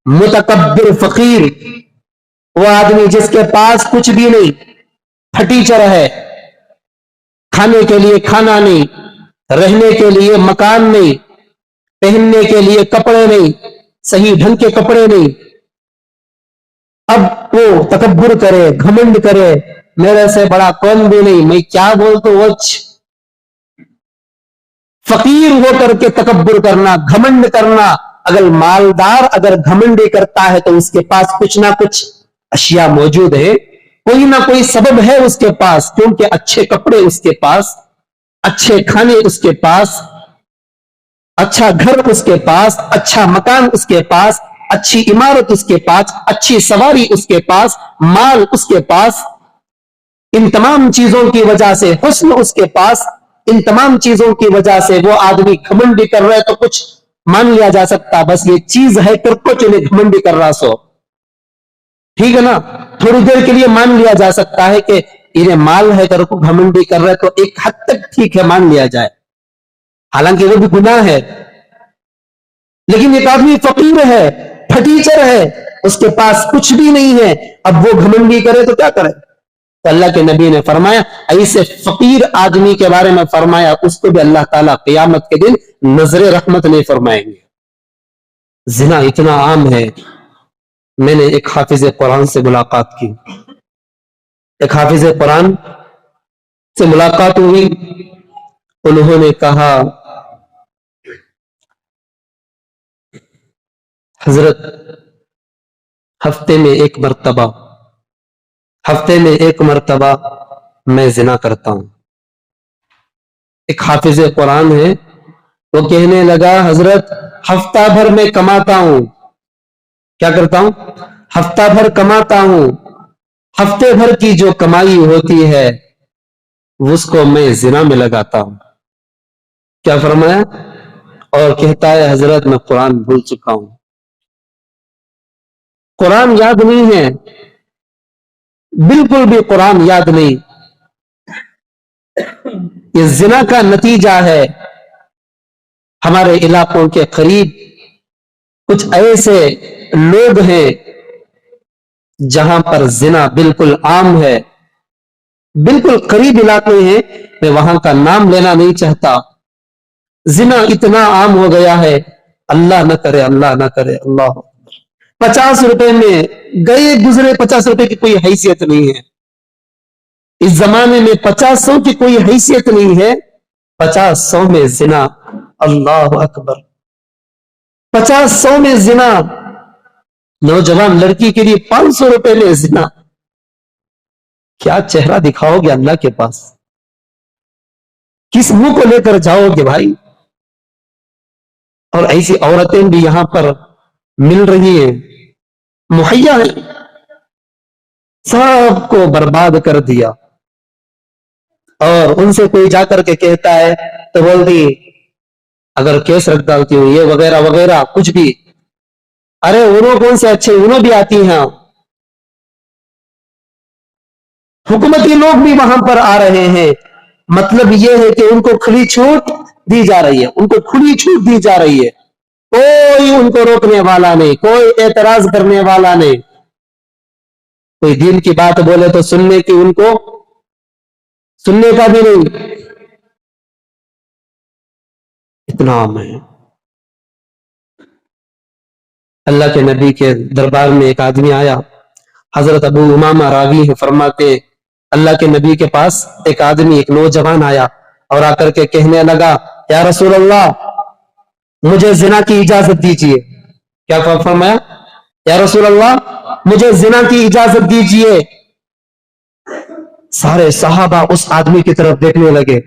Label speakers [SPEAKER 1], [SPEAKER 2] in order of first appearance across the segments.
[SPEAKER 1] मुतकब्बिर फकीर, वो आदमी जिसके पास कुछ भी नहीं, फटीचर है, खाने के लिए खाना नहीं, रहने के लिए मकान नहीं, पहनने के लिए कपड़े नहीं, सही ढंग के कपड़े नहीं, अब वो तकब्बुर करे, घमंड करे, मेरे से बड़ा कौन भी नहीं, मैं क्या बोल तो वो फकीर होकर के तकब्बुर करना, घमंड करना। अगर मालदार अगर घमंडी करता है तो उसके पास कुछ ना कुछ अशिया मौजूद है, कोई ना कोई सबब है उसके पास, क्योंकि अच्छे कपड़े उसके पास, अच्छे खाने उसके पास, अच्छा घर उसके पास, अच्छा मकान उसके पास, अच्छी इमारत उसके पास, अच्छी सवारी उसके पास, माल उसके पास, इन तमाम चीजों की वजह से हुस्न उसके पास, इन तमाम चीजों की वजह से वो आदमी घमंडी कर रहा है तो कुछ मान लिया जा सकता, बस ये चीज है कर कुछ इन्हें घमंडी कर रहा सो, ठीक है ना, थोड़ी देर के लिए मान लिया जा सकता है कि इन्हें माल है कर को घमंडी कर रहा है, तो एक हद तक ठीक है, मान लिया जाए, हालांकि वो भी गुनाह है। लेकिन एक आदमी फकीर है, फटीचर है, उसके पास कुछ भी नहीं है, अब वो घमंडी करे तो क्या करे? तो अल्लाह के नबी ने फरमाया, ऐसे फकीर आदमी के बारे में फरमाया, उसको भी अल्लाह ताला क़यामत के दिन नजरे रहमत नहीं फरमाएंगे। जिना इतना आम है, मैंने एक हाफिज कुरान से मुलाकात की, एक हाफिज कुरान से मुलाकात हुई, उन्होंने कहा, हजरत हफ्ते में एक मर्तबा मैं जिना करता हूं। एक हाफिज कुरान है, वो कहने लगा, हजरत हफ्ता भर मैं कमाता हूं, क्या करता हूं? हफ्ता भर कमाता हूं, हफ्ते भर की जो कमाई होती है उसको मैं जिना में लगाता हूं। क्या फरमाया? और कहता है, हजरत मैं कुरान भूल चुका हूं, कुरान याद नहीं है, बिल्कुल भी कुरान याद नहीं। ये जिना का नतीजा है। हमारे इलाकों के करीब कुछ ऐसे लोग हैं जहां पर जिना बिल्कुल आम है, बिल्कुल करीब इलाके हैं, मैं वहां का नाम लेना नहीं चाहता। जिना इतना आम हो गया है, अल्लाह न करे, अल्लाह न करे, अल्लाह। 50 रुपए में गए गुजरे 50 रुपए की कोई हैसियत नहीं है इस जमाने में, 50-100 की कोई हैसियत नहीं है। 50-100 में जिना, अल्लाह अकबर, 50-100 में जिना। नौजवान लड़की के लिए 500 रुपए में जिना। क्या चेहरा दिखाओगे अल्लाह के पास? किस मुंह को लेकर जाओगे भाई? और ऐसी औरतें भी यहां पर मिल रही है, मुहैया है, सबको बर्बाद कर दिया। और उनसे कोई जाकर के कहता है तो बोलती, अगर केस रख डालती हूं, ये वगैरह वगैरह कुछ भी। अरे उन्हों कौन से अच्छे, उन्हों भी आती हैं, हुकूमती लोग भी वहां पर आ रहे हैं। मतलब यह है कि उनको खुली छूट दी जा रही है, उनको खुली छूट दी जा रही है, कोई उनको रोकने वाला नहीं, कोई एतराज करने वाला नहीं। कोई दीन की बात बोले तो सुनने की, उनको सुनने का भी नहीं। इतना आम है। अल्लाह के नबी के दरबार में एक आदमी आया, हजरत अबू उमामा रावी है, फरमाते अल्लाह के नबी के पास एक आदमी, एक नौजवान आया और आकर के कहने लगा, या रसूल अल्लाह, मुझे जिना की इजाजत दीजिए। क्या फरमाया? या रसूल अल्लाह, मुझे जिना की इजाजत दीजिए। सारे सहाबा उस आदमी की तरफ देखने लगे,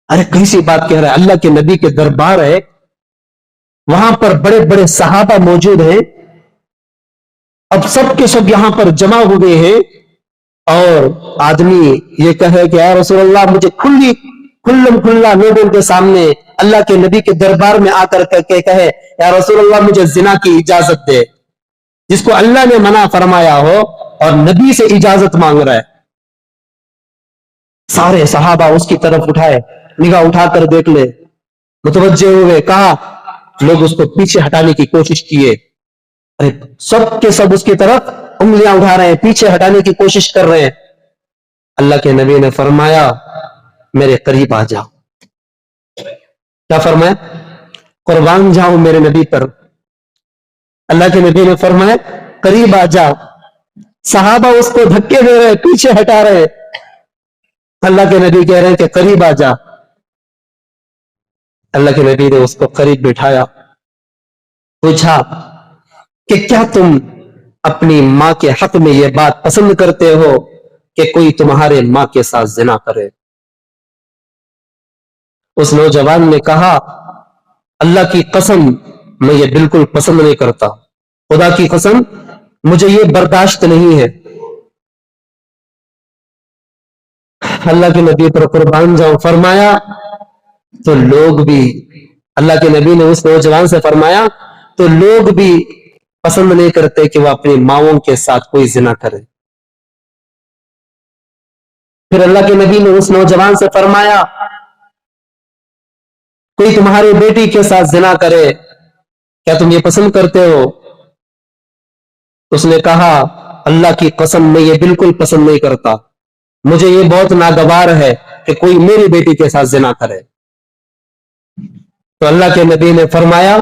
[SPEAKER 1] अरे कैसी बात कह रहा है, अल्लाह के नबी के दरबार है, वहां पर बड़े बड़े सहाबा मौजूद हैं, अब सब के सब यहां पर जमा हो गए हैं, और आदमी ये कहे कि या रसूल अल्लाह, मुझे खुल्लम खुल्ला लोगों के सामने अल्लाह के नबी के दरबार में आकर के कहे, या रसूल अल्लाह, मुझे जिना की इजाजत दे, जिसको अल्लाह ने मना फरमाया हो और नबी से इजाजत मांग रहा है। सारे सहाबा उसकी तरफ उठाए, निगाह उठाकर देख ले, मुतवज्जे हुए, कहा, लोग उसको पीछे हटाने की कोशिश किए, अरे सब के सब उसकी तरफ उंगलियां उठा रहे हैं, पीछे हटाने की कोशिश कर रहे हैं। अल्लाह के नबी ने फरमाया मेरे करीब आ जाओ। क्या फरमाया? कुर्बान जाओ मेरे नबी पर। अल्लाह के नबी ने फरमाया करीब आ जाओ। सहाबा उसको धक्के दे रहे, पीछे हटा रहे। अल्लाह के नबी कह रहे हैं कि करीब आ जा। अल्लाह के नबी ने उसको करीब बिठाया, पूछा कि क्या तुम अपनी मां के हक में यह बात पसंद करते हो कि कोई तुम्हारे मां के साथ जिना करे? उस नौजवान ने कहा अल्लाह की कसम मैं ये बिल्कुल पसंद नहीं करता, खुदा की कसम मुझे ये बर्दाश्त नहीं है। अल्लाह के नबी पर कुर्बान जाऊं फरमाया तो लोग भी, अल्लाह के नबी ने उस नौजवान से फरमाया तो लोग भी पसंद नहीं करते कि वह अपनी माओं के साथ कोई जिना करे। फिर अल्लाह के नबी ने उस नौजवान से फरमाया कोई तुम्हारी बेटी के साथ जिना करे, क्या तुम ये पसंद करते हो? उसने कहा अल्लाह की कसम मैं ये बिल्कुल पसंद नहीं करता, मुझे ये बहुत नागवार है कि कोई मेरी बेटी के साथ जिना करे। तो अल्लाह के नबी ने फरमाया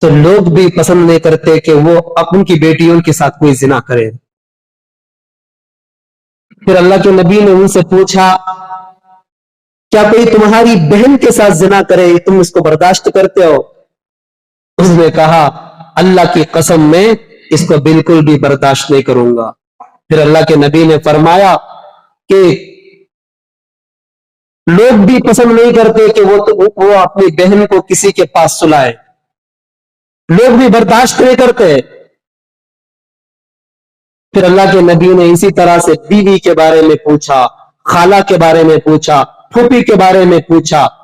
[SPEAKER 1] तो लोग भी पसंद नहीं करते कि वो उनकी बेटियों के साथ कोई जिना करे। फिर अल्लाह के नबी ने उनसे पूछा क्या कोई तुम्हारी बहन के साथ जिना करे, तुम इसको बर्दाश्त करते हो? उसने कहा अल्लाह की कसम मैं इसको बिल्कुल भी बर्दाश्त नहीं करूंगा। फिर अल्लाह के नबी ने फरमाया कि लोग भी पसंद नहीं करते कि वो अपनी बहन को किसी के पास सुलाए, लोग भी बर्दाश्त नहीं करते। फिर अल्लाह के नबी ने इसी तरह से बीवी के बारे में पूछा, खाला के बारे में पूछा, फूफी के बारे में पूछा।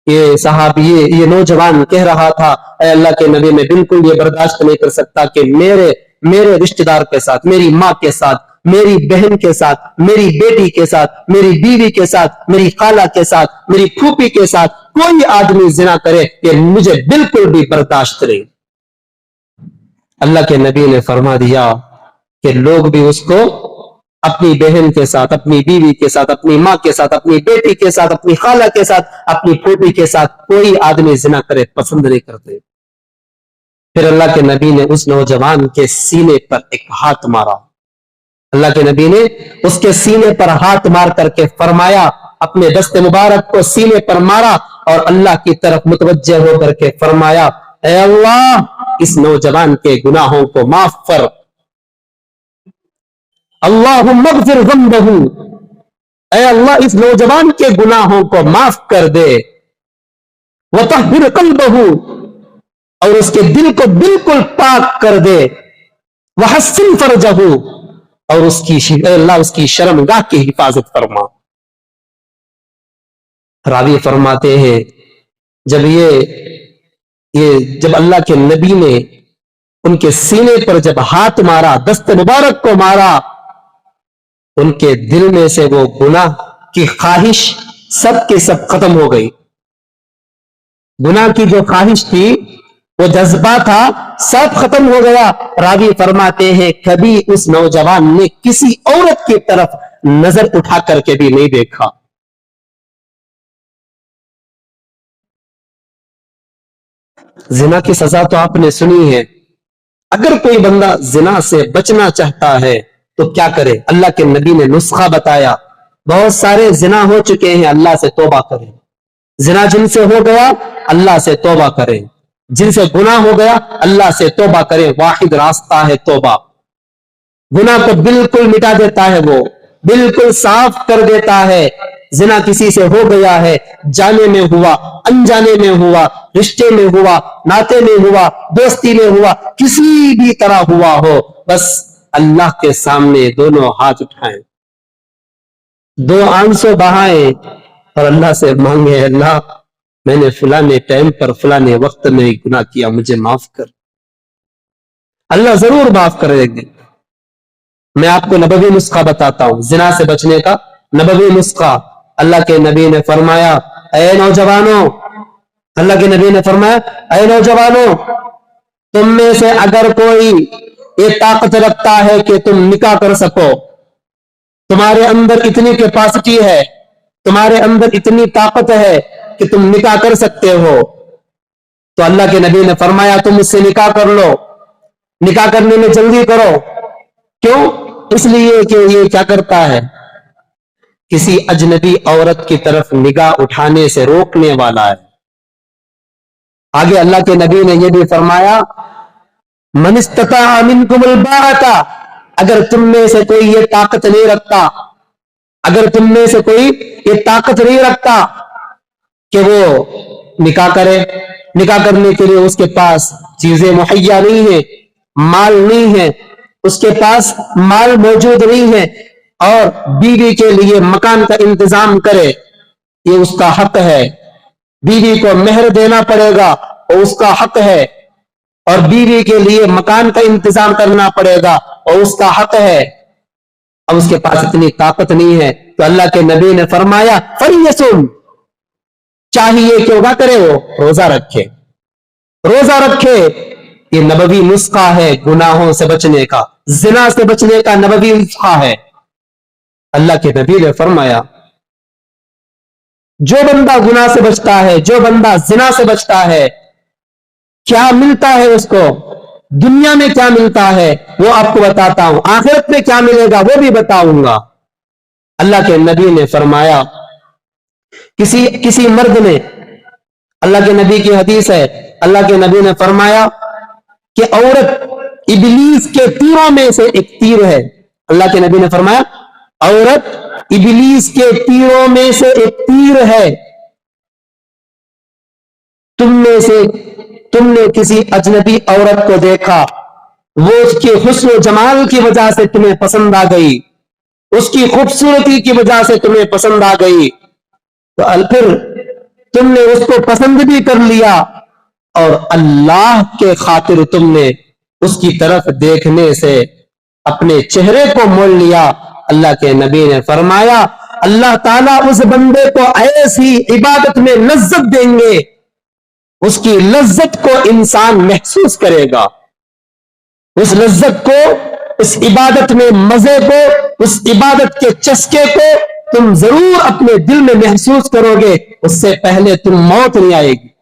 [SPEAKER 1] ये साहबी ये नौजवान कह रहा था ऐ अल्लाह के नबी मैं बिल्कुल ये बर्दाश्त नहीं कर सकता कि मेरे रिश्तेदार के साथ, मेरी माँ के साथ, मेरी बहन के साथ, मेरी बेटी के साथ, मेरी बीवी के साथ, मेरी खाला के साथ, मेरी फूफी के साथ कोई आदमी जिना करे ये मुझे बिल्कुल भी बर्दाश्त नहीं। अल्लाह के नबी ने फरमा दिया कि लोग भी उसको अपनी बहन के साथ, अपनी बीवी के साथ, अपनी माँ के साथ, अपनी बेटी के साथ, अपनी खाला के साथ, अपनी फूफी के साथ कोई आदमी जिना करे पसंद नहीं करते। फिर अल्लाह के नबी ने उस नौजवान के सीने पर एक हाथ मारा। अल्लाह के नबी ने उसके सीने पर हाथ मार करके फरमाया, अपने दस्ते मुबारक को सीने पर मारा और अल्लाह की तरफ मुतवज्जे होकर के फरमाया ऐ अल्लाह इस नौजवान के गुनाहों को माफ कर। अल्लाहुम्मा अग़फ़िर ज़ंबहू, ऐ अल्लाह इस नौजवान के गुनाहों को माफ कर दे। वतहिर क़ल्बहू, और उसके दिल को बिल्कुल पाक कर दे। वहस्सिन फ़रजहू, और अल्लाह उसकी शर्मगाह की हिफाजत फरमा। रावी फरमाते हैं जब अल्लाह के नबी ने उनके सीने पर जब हाथ मारा, दस्ते मुबारक को मारा, उनके दिल में से वो गुनाह की ख्वाहिश सब के सब खत्म हो गई। गुनाह की जो ख्वाहिश थी, वो जज्बा था, सब खत्म हो गया। रावी फरमाते हैं कभी उस नौजवान ने किसी औरत की तरफ नजर उठा करके भी नहीं देखा। जिना की सजा तो आपने सुनी है। अगर कोई बंदा जिना से बचना चाहता है तो क्या करे? अल्लाह के नबी ने नुस्खा बताया। बहुत सारे जिना हो चुके हैं, अल्लाह से तौबा करें। जिना जिनसे हो गया अल्लाह से तौबा करें, जिनसे गुनाह हो गया अल्लाह से तौबा करें। वाहिद रास्ता है तौबा। गुनाह को बिल्कुल मिटा देता है, वो बिल्कुल साफ कर देता है। जिना किसी से हो गया है, जाने में हुआ, अनजाने में हुआ, रिश्ते में हुआ, नाते में हुआ, दोस्ती में हुआ, किसी भी तरह हुआ हो, बस अल्लाह के सामने दोनों हाथ उठाएं, दो आंसू बहाएं और अल्लाह से मांगे अल्लाह मैंने फलाने टाइम पर फलाने वक्त में गुनाह किया, मुझे माफ कर। अल्लाह जरूर माफ करेंगे। मैं आपको नबवी नुस्खा बताता हूं जिना से बचने का। नबवी नुस्खा अल्लाह के नबी ने फरमाया ऐ नौजवानों, अल्लाह के नबी ने फरमाया ऐ नौजवानों, तुम में से अगर कोई ये ताकत रखता है कि तुम निकाह कर सको, तुम्हारे अंदर इतनी कैपेसिटी है, तुम्हारे अंदर इतनी ताकत है कि तुम निकाह कर सकते हो, तो अल्लाह के नबी ने फरमाया तुम उससे निकाह कर लो। निकाह करने में जल्दी करो। क्यों? इसलिए कि ये क्या करता है, किसी अजनबी औरत की तरफ निगाह उठाने से रोकने वाला है। आगे अल्लाह के नबी ने यह भी फरमाया मन इस्तता मिनकुमुल बाअता, अगर तुम में से कोई ये ताकत नहीं रखता, अगर तुम में से कोई ये ताकत नहीं रखता कि वो निकाह करे, निकाह करने के लिए उसके पास चीजें मुहैया नहीं है, माल नहीं है, उसके पास माल मौजूद नहीं है, और बीवी के लिए मकान का इंतजाम करे, ये उसका हक है। बीवी को मेहर देना पड़ेगा, वो उसका हक है, और बीवी के लिए मकान का इंतजाम करना पड़ेगा, और उसका हक है। अब उसके पास इतनी ताकत नहीं है, तो अल्लाह के नबी ने फरमाया फलियसुम, चाहिए कि क्या करे, वो रोजा रखे, रोजा रखे। ये नबवी नुस्खा है गुनाहों से बचने का, जिना से बचने का नबवी नुस्खा है। अल्लाह के नबी ने फरमाया जो बंदा गुनाह से बचता है, जो बंदा जिना से बचता है, क्या मिलता है उसको, दुनिया में क्या मिलता है वो आपको बताता हूं, आखिरत में क्या मिलेगा वो भी बताऊंगा। अल्लाह के नबी ने फरमाया किसी मर्द ने, अल्लाह के नबी की हदीस है, अल्लाह के नबी ने फरमाया कि औरत इबलीस के तीरों में से एक तीर है। अल्लाह के नबी ने फरमाया औरत इबलीस के तीरों में से एक तीर है। तुमने किसी अजनबी औरत को देखा, वो उसके हुस्न जमाल की वजह से तुम्हें पसंद आ गई, उसकी खूबसूरती की वजह से तुम्हें पसंद आ गई, तो फिर तुमने उसको पसंद भी कर लिया, और अल्लाह के खातिर तुमने उसकी तरफ देखने से अपने चेहरे को मोड़ लिया। अल्लाह के नबी ने फरमाया अल्लाह ताला उस बंदे को ऐसी इबादत में लज्जत देंगे, उसकी लज्जत को इंसान महसूस करेगा, उस लज्जत को, उस इबादत में मजे को, उस इबादत के चस्के को तुम जरूर अपने दिल में महसूस करोगे, उससे पहले तुम मौत नहीं आएगी।